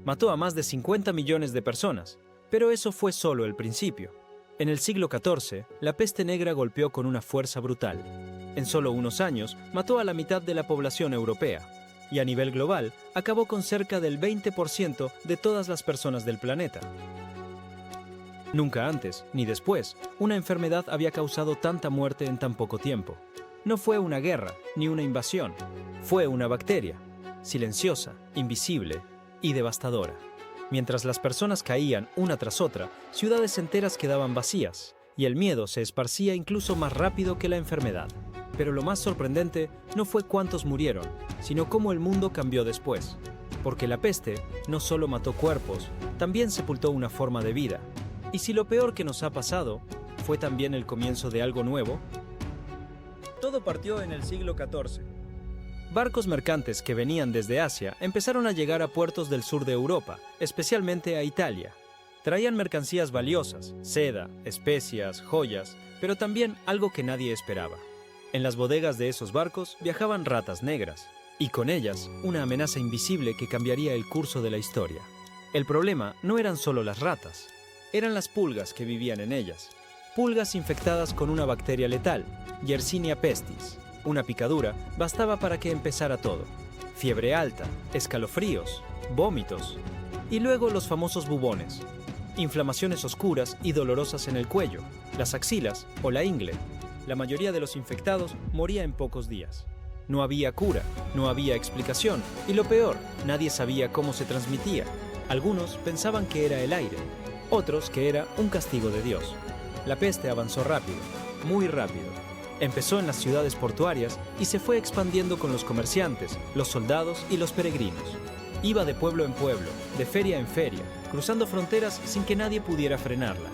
Mató a más de 50 millones de personas, pero eso fue solo el principio. En el siglo XIV, la peste negra golpeó con una fuerza brutal. En solo unos años, mató a la mitad de la población europea, y a nivel global, acabó con cerca del 20% de todas las personas del planeta. Nunca antes, ni después, una enfermedad había causado tanta muerte en tan poco tiempo. No fue una guerra, ni una invasión. Fue una bacteria, silenciosa, invisible y devastadora. Mientras las personas caían una tras otra, ciudades enteras quedaban vacías, y el miedo se esparcía incluso más rápido que la enfermedad. Pero lo más sorprendente no fue cuántos murieron, sino cómo el mundo cambió después. Porque la peste no solo mató cuerpos, también sepultó una forma de vida. Y si lo peor que nos ha pasado fue también el comienzo de algo nuevo, todo partió en el siglo XIV. Barcos mercantes que venían desde Asia empezaron a llegar a puertos del sur de Europa, especialmente a Italia. Traían mercancías valiosas, seda, especias, joyas, pero también algo que nadie esperaba. En las bodegas de esos barcos viajaban ratas negras, y con ellas una amenaza invisible que cambiaría el curso de la historia. El problema no eran solo las ratas, eran las pulgas que vivían en ellas. Pulgas infectadas con una bacteria letal, Yersinia pestis. Una picadura bastaba para que empezara todo. Fiebre alta, escalofríos, vómitos y luego los famosos bubones. Inflamaciones oscuras y dolorosas en el cuello, las axilas o la ingle. La mayoría de los infectados moría en pocos días. No había cura, no había explicación y lo peor, nadie sabía cómo se transmitía. Algunos pensaban que era el aire, otros que era un castigo de Dios. La peste avanzó rápido, muy rápido. Empezó en las ciudades portuarias y se fue expandiendo con los comerciantes, los soldados y los peregrinos. Iba de pueblo en pueblo, de feria en feria, cruzando fronteras sin que nadie pudiera frenarla.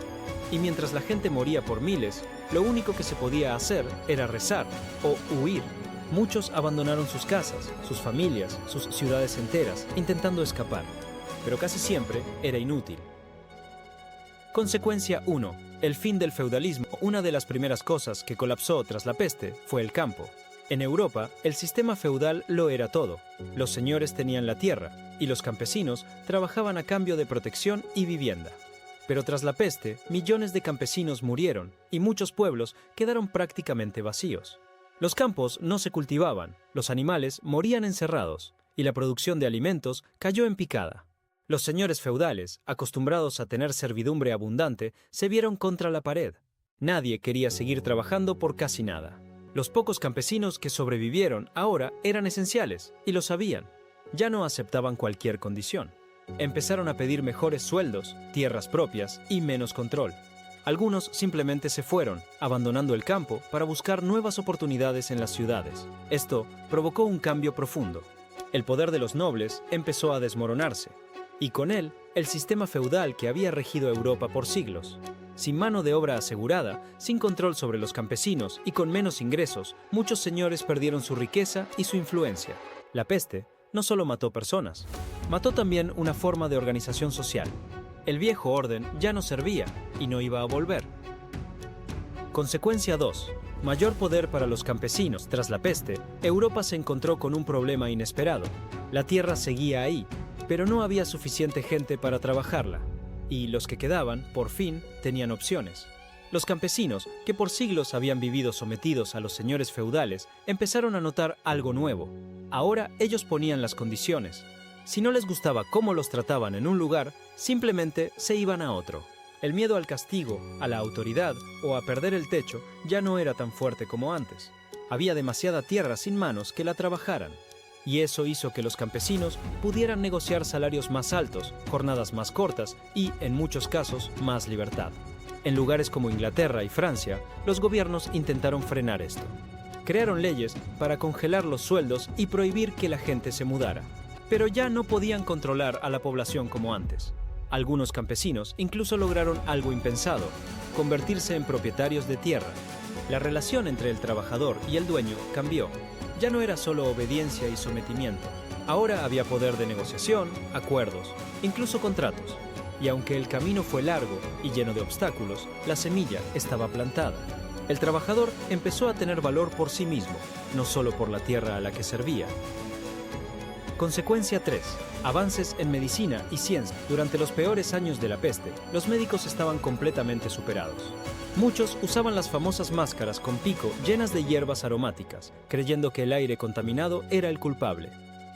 Y mientras la gente moría por miles, lo único que se podía hacer era rezar o huir. Muchos abandonaron sus casas, sus familias, sus ciudades enteras, intentando escapar. Pero casi siempre era inútil. Consecuencia 1. El fin del feudalismo. Una de las primeras cosas que colapsó tras la peste fue el campo. En Europa, el sistema feudal lo era todo. Los señores tenían la tierra, y los campesinos trabajaban a cambio de protección y vivienda. Pero tras la peste, millones de campesinos murieron, y muchos pueblos quedaron prácticamente vacíos. Los campos no se cultivaban, los animales morían encerrados, y la producción de alimentos cayó en picada. Los señores feudales, acostumbrados a tener servidumbre abundante, se vieron contra la pared. Nadie quería seguir trabajando por casi nada. Los pocos campesinos que sobrevivieron ahora eran esenciales, y lo sabían. Ya no aceptaban cualquier condición. Empezaron a pedir mejores sueldos, tierras propias y menos control. Algunos simplemente se fueron, abandonando el campo para buscar nuevas oportunidades en las ciudades. Esto provocó un cambio profundo. El poder de los nobles empezó a desmoronarse. Y con él, el sistema feudal que había regido Europa por siglos. Sin mano de obra asegurada, sin control sobre los campesinos y con menos ingresos, muchos señores perdieron su riqueza y su influencia. La peste no solo mató personas, mató también una forma de organización social. El viejo orden ya no servía y no iba a volver. Consecuencia 2. Mayor poder para los campesinos. Tras la peste, Europa se encontró con un problema inesperado. La tierra seguía ahí, pero no había suficiente gente para trabajarla, y los que quedaban, por fin, tenían opciones. Los campesinos, que por siglos habían vivido sometidos a los señores feudales, empezaron a notar algo nuevo. Ahora ellos ponían las condiciones. Si no les gustaba cómo los trataban en un lugar, simplemente se iban a otro. El miedo al castigo, a la autoridad o a perder el techo ya no era tan fuerte como antes. Había demasiada tierra sin manos que la trabajaran. Y eso hizo que los campesinos pudieran negociar salarios más altos, jornadas más cortas y, en muchos casos, más libertad. En lugares como Inglaterra y Francia, los gobiernos intentaron frenar esto. Crearon leyes para congelar los sueldos y prohibir que la gente se mudara. Pero ya no podían controlar a la población como antes. Algunos campesinos incluso lograron algo impensado: convertirse en propietarios de tierra. La relación entre el trabajador y el dueño cambió. Ya no era solo obediencia y sometimiento. Ahora había poder de negociación, acuerdos, incluso contratos. Y aunque el camino fue largo y lleno de obstáculos, la semilla estaba plantada. El trabajador empezó a tener valor por sí mismo, no solo por la tierra a la que servía. Consecuencia 3. Avances en medicina y ciencia. Durante los peores años de la peste, los médicos estaban completamente superados. Muchos usaban las famosas máscaras con pico llenas de hierbas aromáticas, creyendo que el aire contaminado era el culpable.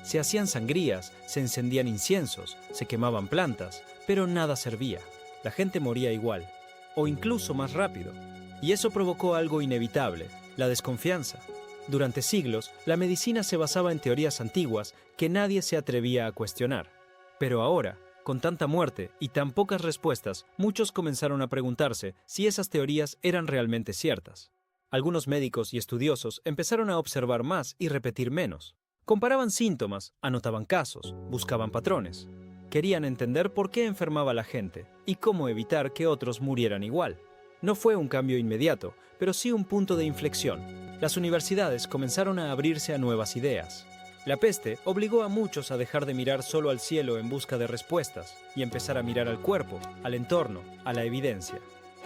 Se hacían sangrías, se encendían inciensos, se quemaban plantas, pero nada servía. La gente moría igual, o incluso más rápido. Y eso provocó algo inevitable, la desconfianza. Durante siglos, la medicina se basaba en teorías antiguas que nadie se atrevía a cuestionar. Pero ahora, con tanta muerte y tan pocas respuestas, muchos comenzaron a preguntarse si esas teorías eran realmente ciertas. Algunos médicos y estudiosos empezaron a observar más y repetir menos. Comparaban síntomas, anotaban casos, buscaban patrones. Querían entender por qué enfermaba la gente y cómo evitar que otros murieran igual. No fue un cambio inmediato, pero sí un punto de inflexión. Las universidades comenzaron a abrirse a nuevas ideas. La peste obligó a muchos a dejar de mirar solo al cielo en busca de respuestas y empezar a mirar al cuerpo, al entorno, a la evidencia.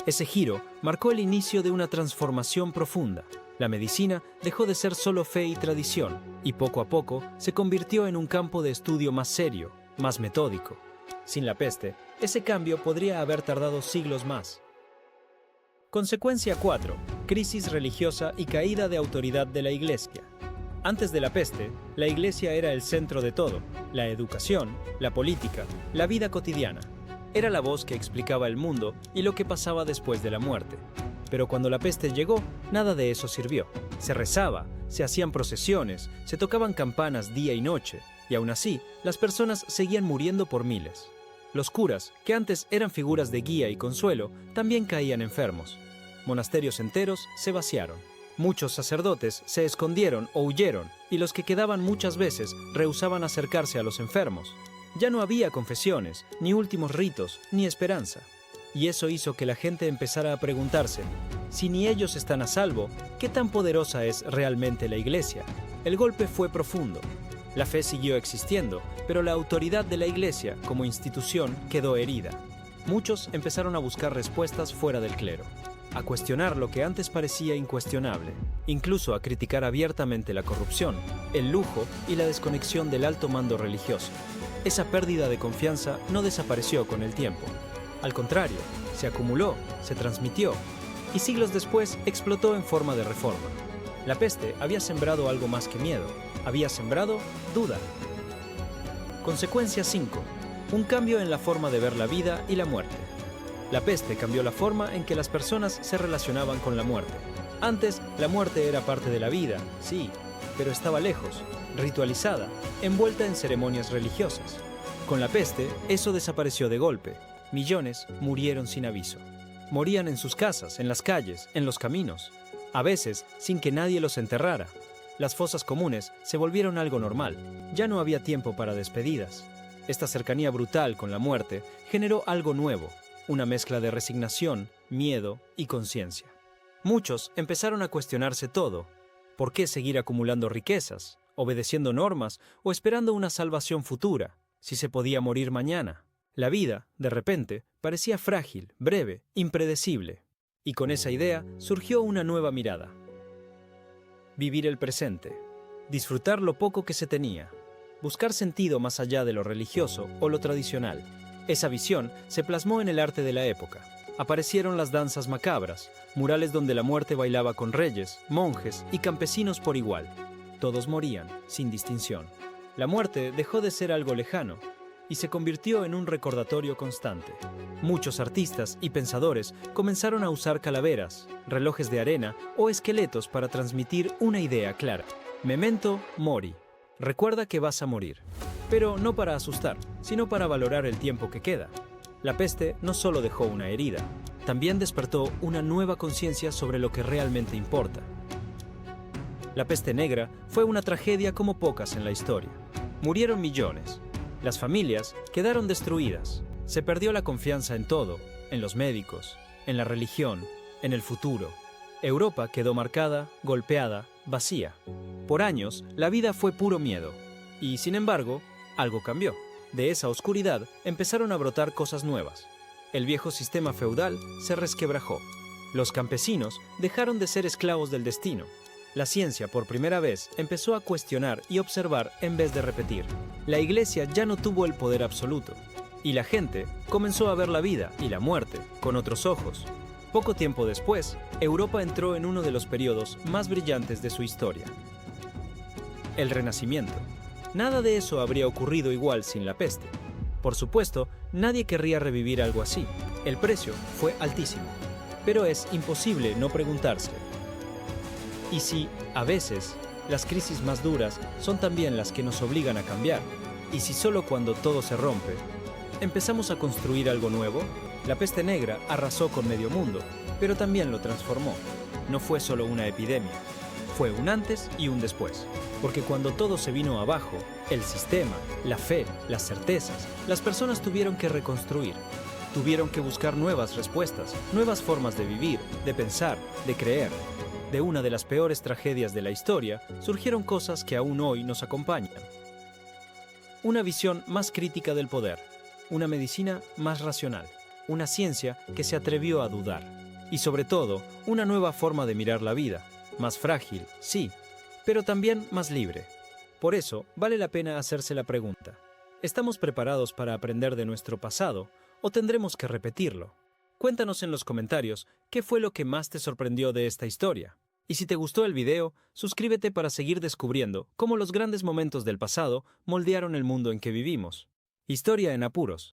Ese giro marcó el inicio de una transformación profunda. La medicina dejó de ser solo fe y tradición, y poco a poco se convirtió en un campo de estudio más serio, más metódico. Sin la peste, ese cambio podría haber tardado siglos más. Consecuencia 4. Crisis religiosa y caída de autoridad de la Iglesia. Antes de la peste, la Iglesia era el centro de todo: la educación, la política, la vida cotidiana. Era la voz que explicaba el mundo y lo que pasaba después de la muerte. Pero cuando la peste llegó, nada de eso sirvió. Se rezaba, se hacían procesiones, se tocaban campanas día y noche, y aún así, las personas seguían muriendo por miles. Los curas, que antes eran figuras de guía y consuelo, también caían enfermos. Monasterios enteros se vaciaron. Muchos sacerdotes se escondieron o huyeron, y los que quedaban muchas veces rehusaban acercarse a los enfermos. Ya no había confesiones, ni últimos ritos, ni esperanza. Y eso hizo que la gente empezara a preguntarse: si ni ellos están a salvo, ¿qué tan poderosa es realmente la Iglesia? El golpe fue profundo. La fe siguió existiendo, pero la autoridad de la Iglesia como institución quedó herida. Muchos empezaron a buscar respuestas fuera del clero, a cuestionar lo que antes parecía incuestionable, incluso a criticar abiertamente la corrupción, el lujo y la desconexión del alto mando religioso. Esa pérdida de confianza no desapareció con el tiempo. Al contrario, se acumuló, se transmitió, y siglos después explotó en forma de reforma. La peste había sembrado algo más que miedo, había sembrado duda. Consecuencia 5. Un cambio en la forma de ver la vida y la muerte. La peste cambió la forma en que las personas se relacionaban con la muerte. Antes, la muerte era parte de la vida, sí, pero estaba lejos, ritualizada, envuelta en ceremonias religiosas. Con la peste, eso desapareció de golpe. Millones murieron sin aviso. Morían en sus casas, en las calles, en los caminos. A veces, sin que nadie los enterrara. Las fosas comunes se volvieron algo normal. Ya no había tiempo para despedidas. Esta cercanía brutal con la muerte generó algo nuevo, una mezcla de resignación, miedo y conciencia. Muchos empezaron a cuestionarse todo. ¿Por qué seguir acumulando riquezas, obedeciendo normas o esperando una salvación futura, si se podía morir mañana? La vida, de repente, parecía frágil, breve, impredecible. Y con esa idea surgió una nueva mirada. Vivir el presente, disfrutar lo poco que se tenía, buscar sentido más allá de lo religioso o lo tradicional. Esa visión se plasmó en el arte de la época. Aparecieron las danzas macabras, murales donde la muerte bailaba con reyes, monjes y campesinos por igual. Todos morían, sin distinción. La muerte dejó de ser algo lejano y se convirtió en un recordatorio constante. Muchos artistas y pensadores comenzaron a usar calaveras, relojes de arena o esqueletos para transmitir una idea clara. Memento mori. Recuerda que vas a morir. Pero no para asustar, sino para valorar el tiempo que queda. La peste no solo dejó una herida, también despertó una nueva conciencia sobre lo que realmente importa. La peste negra fue una tragedia como pocas en la historia. Murieron millones. Las familias quedaron destruidas. Se perdió la confianza en todo, en los médicos, en la religión, en el futuro. Europa quedó marcada, golpeada, vacía. Por años, la vida fue puro miedo. Y, sin embargo, algo cambió. De esa oscuridad empezaron a brotar cosas nuevas. El viejo sistema feudal se resquebrajó. Los campesinos dejaron de ser esclavos del destino. La ciencia, por primera vez, empezó a cuestionar y observar en vez de repetir. La Iglesia ya no tuvo el poder absoluto, y la gente comenzó a ver la vida y la muerte con otros ojos. Poco tiempo después, Europa entró en uno de los periodos más brillantes de su historia: el Renacimiento. Nada de eso habría ocurrido igual sin la peste. Por supuesto, nadie querría revivir algo así. El precio fue altísimo. Pero es imposible no preguntarse: ¿y si, a veces, las crisis más duras son también las que nos obligan a cambiar? ¿Y si solo cuando todo se rompe, empezamos a construir algo nuevo? La peste negra arrasó con medio mundo, pero también lo transformó. No fue solo una epidemia, fue un antes y un después. Porque cuando todo se vino abajo, el sistema, la fe, las certezas, las personas tuvieron que reconstruir. Tuvieron que buscar nuevas respuestas, nuevas formas de vivir, de pensar, de creer. De una de las peores tragedias de la historia, surgieron cosas que aún hoy nos acompañan. Una visión más crítica del poder, una medicina más racional, una ciencia que se atrevió a dudar. Y sobre todo, una nueva forma de mirar la vida, más frágil, sí, pero también más libre. Por eso, vale la pena hacerse la pregunta: ¿estamos preparados para aprender de nuestro pasado o tendremos que repetirlo? Cuéntanos en los comentarios qué fue lo que más te sorprendió de esta historia. Y si te gustó el video, suscríbete para seguir descubriendo cómo los grandes momentos del pasado moldearon el mundo en que vivimos. Historia en apuros.